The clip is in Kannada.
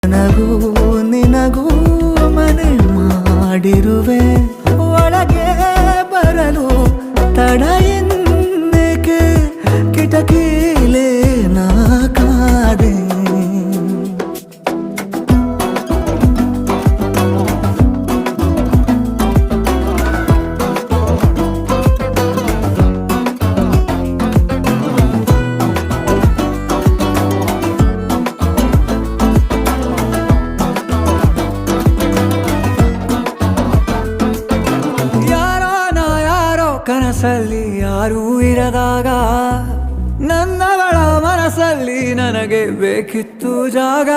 ನನಗೂ ನಿನಗೂ ಮನೆ ಮಾಡಿರುವೆ, ಒಳಗೆ ಬರಲು ತಡ ಎನ್ನಕ್ಕೆ ಕಿಟಕಿಲೇ ನಾ ಕಾದೆ. ಕನಸಲ್ಲಿ ಯಾರೂ ಇರದಾಗ ನನ್ನಗಳ ಮನಸ್ಸಲ್ಲಿ ನನಗೆ ಬೇಕಿತ್ತು ಜಾಗ.